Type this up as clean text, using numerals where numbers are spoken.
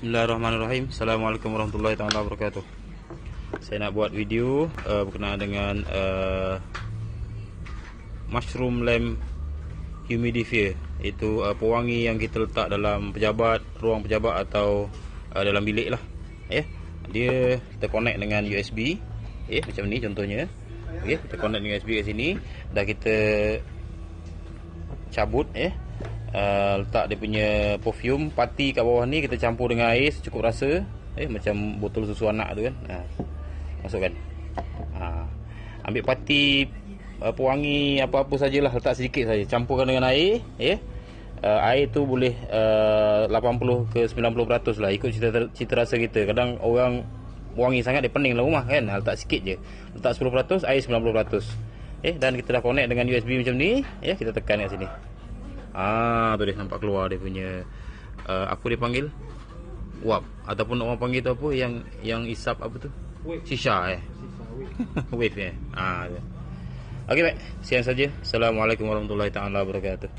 Bismillahirrahmanirrahim. Assalamualaikum warahmatullahi taala wabarakatuh. Saya nak buat video berkenaan dengan mushroom lamp humidifier. Itu pewangi yang kita letak dalam pejabat, ruang pejabat atau dalam bilik lah. Dia kita connect dengan USB. Macam ni contohnya. Kita connect dengan USB kat sini. Dah kita cabut letak dia punya perfume pati kat bawah ni, kita campur dengan air secukup rasa, macam botol susu anak tu kan. Masukkan. Ambil pati pewangi apa-apa sajalah, letak sedikit saja, campurkan dengan air. Air tu boleh 80 ke 90% lah, ikut cita rasa kita. Kadang orang wangi sangat dia pening lah rumah kan, letak sikit je, letak 10%, air 90%. Dan kita dah connect dengan USB macam ni. Kita tekan kat sini. Tu dia nampak keluar dia punya apa dia panggil, wap, ataupun orang panggil tu apa yang isap apa tu, wave. Shisha wave. Okey baik, sekian saja. Assalamualaikum warahmatullahi taala wabarakatuh.